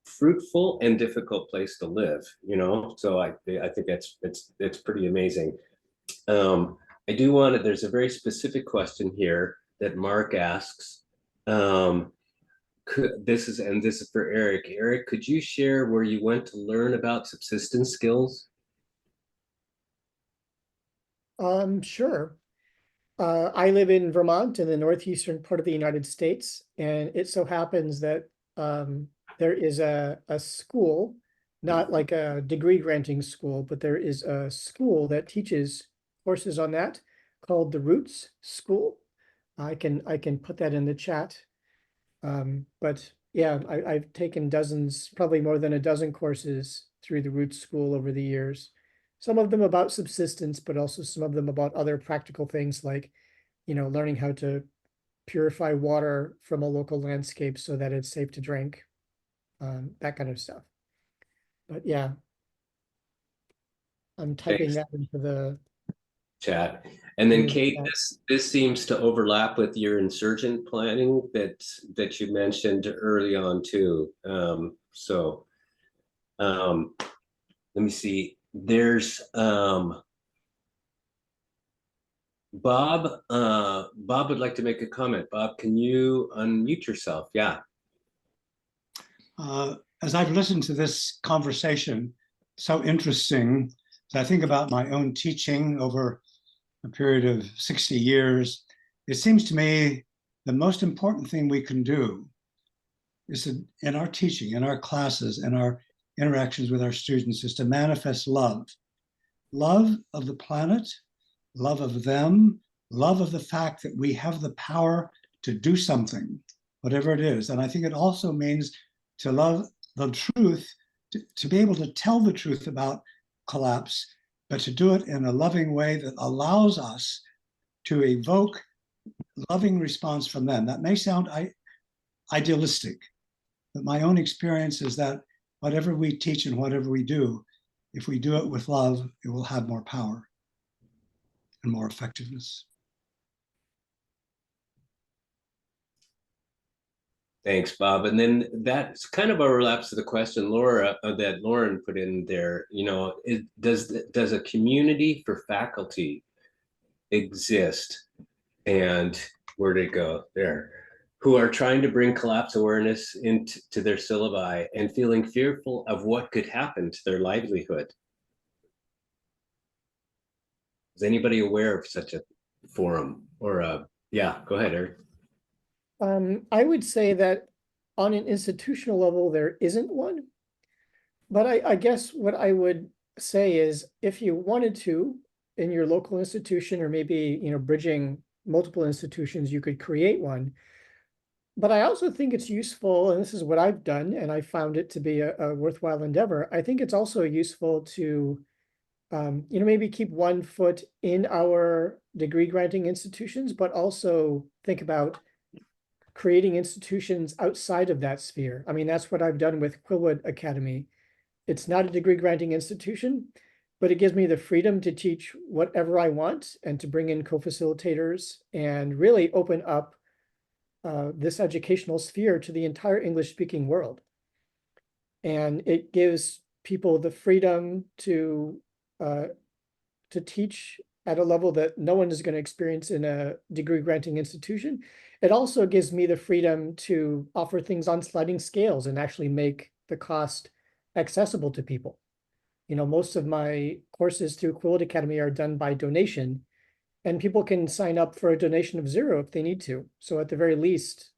Speaker 2: fruitful and difficult place to live, So I think it's pretty amazing. I do want to, there's a very specific question here that Mark asks. This is for Eric. Eric, could you share where you went to learn about subsistence skills?
Speaker 5: Sure. I live in Vermont in the northeastern part of the United States, and it so happens that there is a school, not like a degree granting school, but there is a school that teaches courses on that called the Roots School. I can put that in the chat. But yeah, I've taken dozens, probably more than a dozen courses through the Roots School over the years. Some of them about subsistence, but also some of them about other practical things like, learning how to purify water from a local landscape so that it's safe to drink, that kind of stuff. But yeah, I'm typing
Speaker 2: Thanks.
Speaker 5: that into the
Speaker 2: Chat. And then
Speaker 5: into the
Speaker 2: Kate,
Speaker 5: chat.
Speaker 2: this seems to overlap with your insurgent planning that you mentioned early on too. Let me see. There's Bob. Bob would like to make a comment. Bob, can you unmute yourself? Yeah.
Speaker 8: As I've listened to this conversation, so interesting, as I think about my own teaching over a period of 60 years, it seems to me the most important thing we can do is to, in our teaching, in our classes, in our interactions with our students, is to manifest love. Love of the planet, love of them, love of the fact that we have the power to do something, whatever it is. And I think it also means to love the truth, to be able to tell the truth about collapse, but to do it in a loving way that allows us to evoke loving response from them. That may sound idealistic, but my own experience is that whatever we teach and whatever we do, if we do it with love, it will have more power and more effectiveness.
Speaker 2: Thanks, Bob. And then that's kind of overlaps to the question Laura that Lauren put in there. Does a community for faculty exist? And where did it go? There, who are trying to bring collapse awareness into their syllabi and feeling fearful of what could happen to their livelihood. Is anybody aware of such a forum or yeah, go ahead, Eric.
Speaker 5: I would say that on an institutional level, there isn't one. But I guess what I would say is if you wanted to, in your local institution, or maybe, bridging multiple institutions, you could create one. But I also think it's useful, and this is what I've done, and I found it to be a worthwhile endeavor. I think it's also useful to, maybe keep one foot in our degree granting institutions, but also think about creating institutions outside of that sphere. I mean, that's what I've done with Quillwood Academy. It's not a degree granting institution, but it gives me the freedom to teach whatever I want and to bring in co-facilitators and really open up this educational sphere to the entire English-speaking world. And it gives people the freedom to teach at a level that no one is going to experience in a degree granting institution. It also gives me the freedom to offer things on sliding scales and actually make the cost accessible to people. Most of my courses through Quillwood Academy are done by donation, and people can sign up for a donation of $0 if they need to. So at the very least,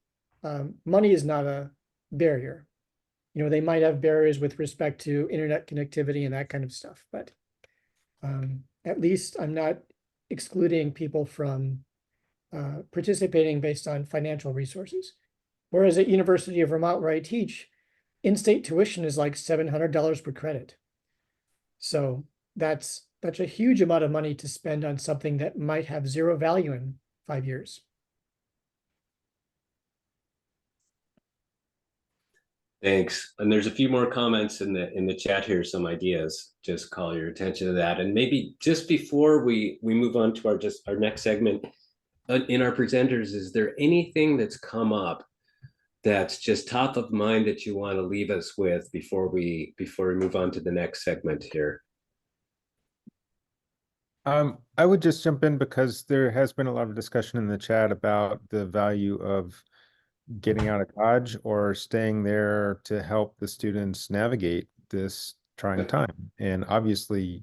Speaker 5: money is not a barrier. They might have barriers with respect to internet connectivity and that kind of stuff, but at least I'm not excluding people from participating based on financial resources. Whereas at University of Vermont, where I teach, in-state tuition is like $700 per credit. So that's a huge amount of money to spend on something that might have zero value in 5 years.
Speaker 2: Thanks. And there's a few more comments in the chat here, some ideas. Just call your attention to that. And maybe just before we move on to our next segment, in our presenters, is there anything that's come up that's just top of mind that you want to leave us with before we move on to the next segment here?
Speaker 6: I would just jump in because there has been a lot of discussion in the chat about the value of getting out of Dodge or staying there to help the students navigate this trying time. And obviously,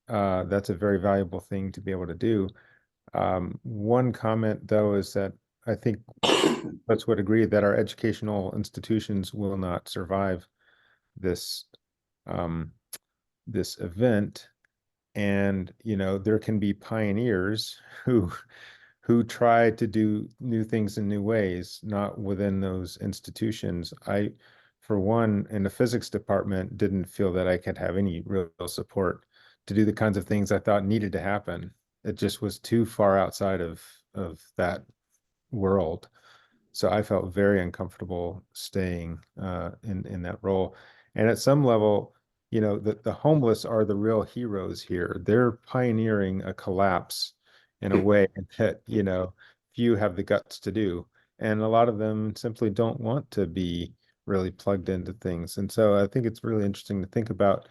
Speaker 6: that's a very valuable thing to be able to do. One comment, though, is that I think let's would agree that our educational institutions will not survive this this event. And, you know, there can be pioneers who try to do new things in new ways, not within those institutions. I, for one, in the physics department, didn't feel that I could have any real support to do the kinds of things I thought needed to happen. It just was too far outside of that world. So I felt very uncomfortable staying in that role. And at some level, you know, the homeless are the real heroes here. They're pioneering a collapse in a way that, you know, few have the guts to do. And a lot of them simply don't want to be really plugged into things. And so I think it's really interesting to think about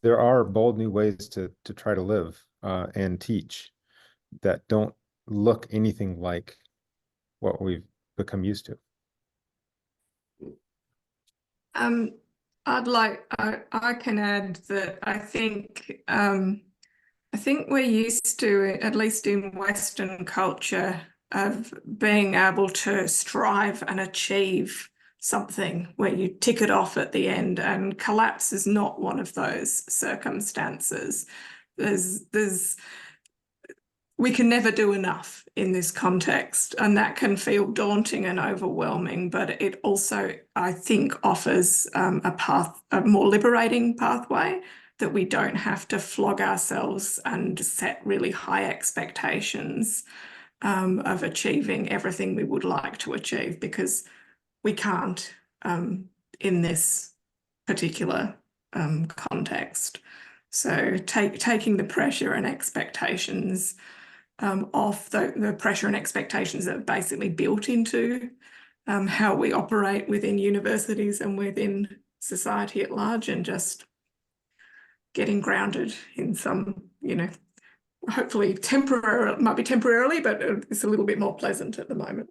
Speaker 6: there are bold new ways to try to live and teach that don't look anything like what we've become used to.
Speaker 4: I can add that I think we're used to, at least in Western culture, of being able to strive and achieve something where you tick it off at the end, and collapse is not one of those circumstances. We can never do enough in this context, and that can feel daunting and overwhelming, but it also, I think, offers a more liberating pathway, that we don't have to flog ourselves and set really high expectations of achieving everything we would like to achieve, because we can't in this particular context. So taking the pressure and expectations off, the pressure and expectations that are basically built into how we operate within universities and within society at large, and just getting grounded in some, you know, hopefully temporary, might be temporarily, but it's a little bit more pleasant at the moment,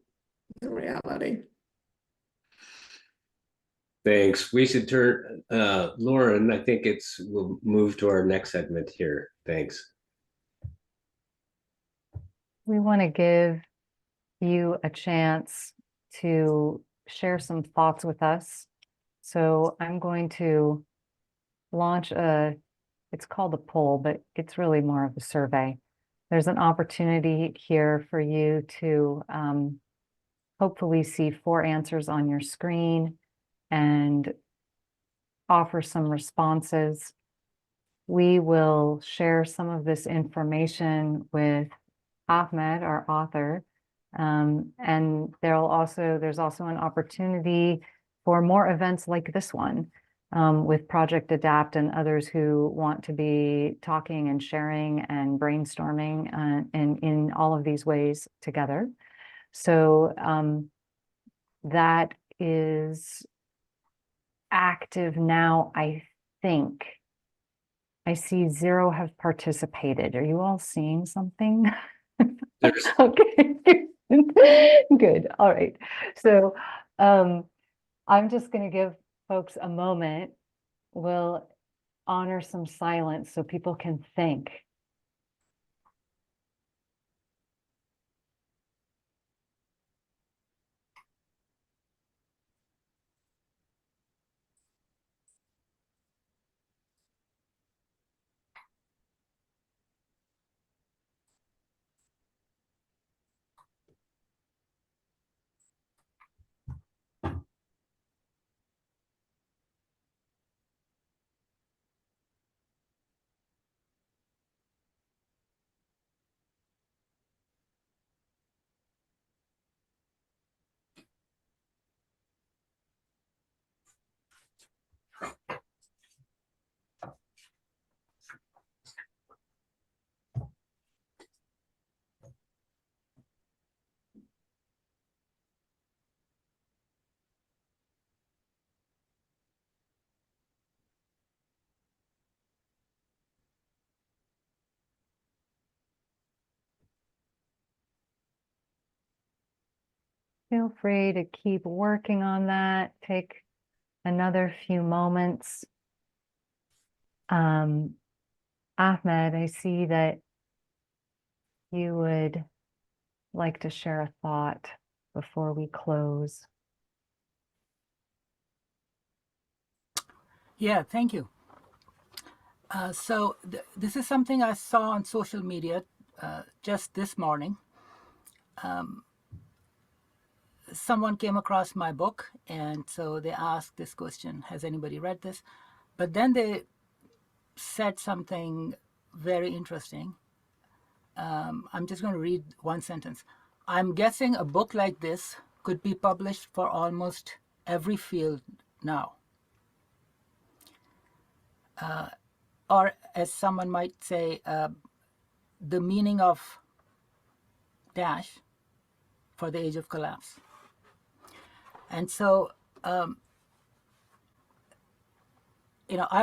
Speaker 4: the reality.
Speaker 2: Thanks. We should turn, Lauren, I think we'll move to our next segment here. Thanks.
Speaker 1: We want to give you a chance to share some thoughts with us. So I'm going to launch it's called a poll, but it's really more of a survey. There's an opportunity here for you to hopefully see 4 answers on your screen and offer some responses. We will share some of this information with Ahmed, our author, and there's also an opportunity for more events like this one with Project Adapt and others who want to be talking and sharing and brainstorming in all of these ways together. So that is active now, I think. I see 0 have participated. Are you all seeing something? Okay, good. All right. So I'm just going to give folks a moment. We'll honor some silence so people can think. Feel free to keep working on that. Take another few moments. Ahmed, I see that you would like to share a thought before we close.
Speaker 3: Yeah, thank you. So this is something I saw on social media just this morning. Someone came across my book, and so they asked this question, has anybody read this? But then they said something very interesting. I'm just going to read one sentence. I'm guessing a book like this could be published for almost every field now. Or as someone might say, the meaning of dash for the age of collapse. And so, I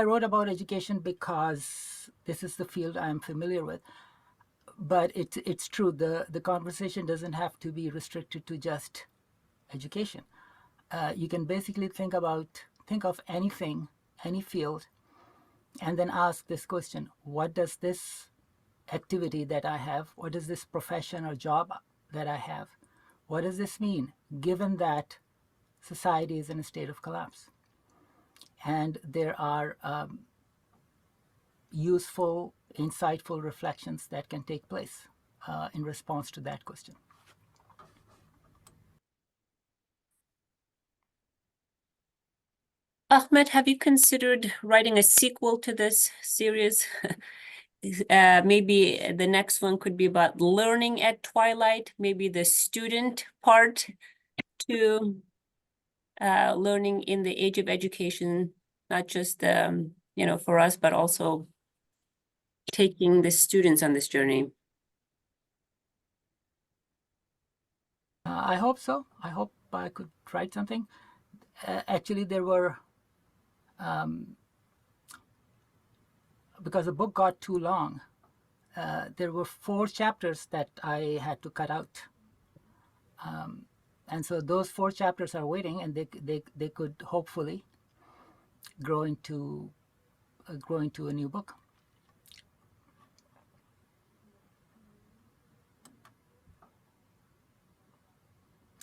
Speaker 3: wrote about education because this is the field I'm familiar with. But it's true, the conversation doesn't have to be restricted to just education. You can basically think of anything, any field, and then ask this question: what does this activity that I have, what does this profession or job that I have, what does this mean, given that society is in a state of collapse? And there are useful, insightful reflections that can take place in response to that question.
Speaker 7: Ahmed, have you considered writing a sequel to this series? Maybe the next one could be about learning at Twilight, maybe the student part to learning in the age of education, not just for us, but also taking the students on this journey.
Speaker 3: I hope so. I hope I could write something. Actually, there were, because the book got too long, there were 4 chapters that I had to cut out. And so those 4 chapters are waiting, and they could hopefully grow into a new book.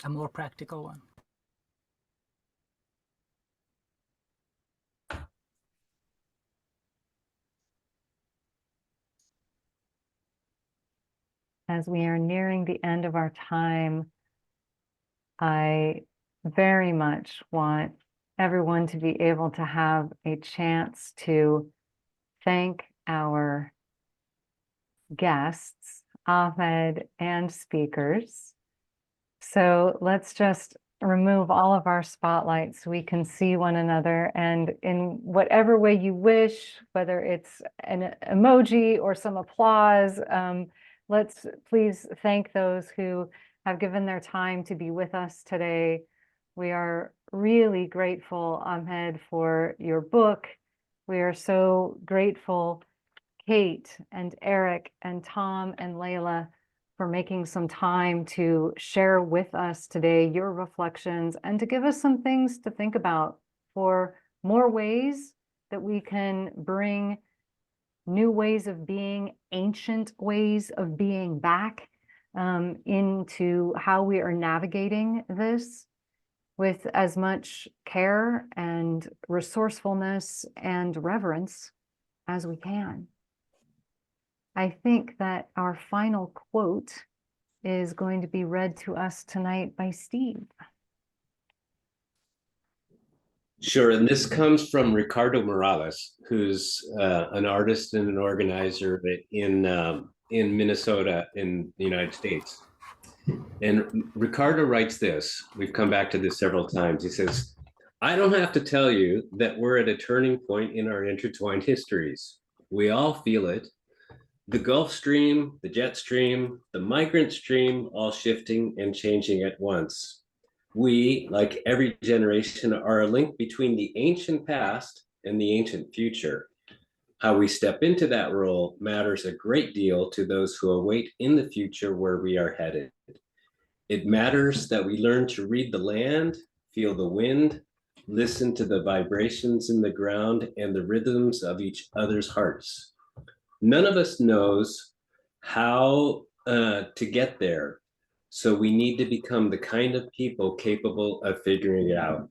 Speaker 3: A more practical one.
Speaker 1: As we are nearing the end of our time, I very much want everyone to be able to have a chance to thank our guests, Ahmed, and speakers. So let's just remove all of our spotlights so we can see one another, and in whatever way you wish, whether it's an emoji or some applause, let's please thank those who have given their time to be with us today. We are really grateful, Ahmed, for your book. We are so grateful, Kate and Eric and Tom and Layla, for making some time to share with us today your reflections and to give us some things to think about for more ways that we can bring new ways of being, ancient ways of being back into how we are navigating this with as much care and resourcefulness and reverence as we can. I think that our final quote is going to be read to us tonight by Steve.
Speaker 2: Sure, and this comes from Ricardo Morales, who's an artist and an organizer in Minnesota in the United States. And Ricardo writes this, we've come back to this several times. He says, "I don't have to tell you that we're at a turning point in our intertwined histories. We all feel it. The Gulf Stream, the jet stream, the migrant stream, all shifting and changing at once. We, like every generation, are a link between the ancient past and the ancient future. How we step into that role matters a great deal to those who await in the future where we are headed. It matters that we learn to read the land, feel the wind, listen to the vibrations in the ground and the rhythms of each other's hearts. None of us knows how to get there. So we need to become the kind of people capable of figuring it out.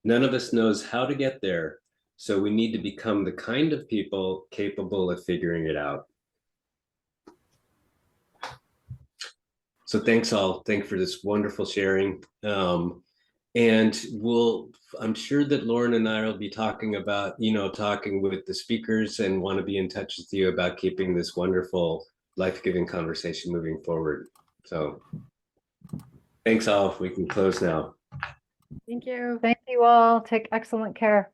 Speaker 2: None of us knows how to get there. So we need to become the kind of people capable of figuring it out. So thanks all. Thanks for this wonderful sharing. And I'm sure that Lauren and I will be talking about, talking with the speakers and want to be in touch with you about keeping this wonderful, life-giving conversation moving forward. So thanks all. We can close now.
Speaker 1: Thank you. Thank you all. Take excellent care.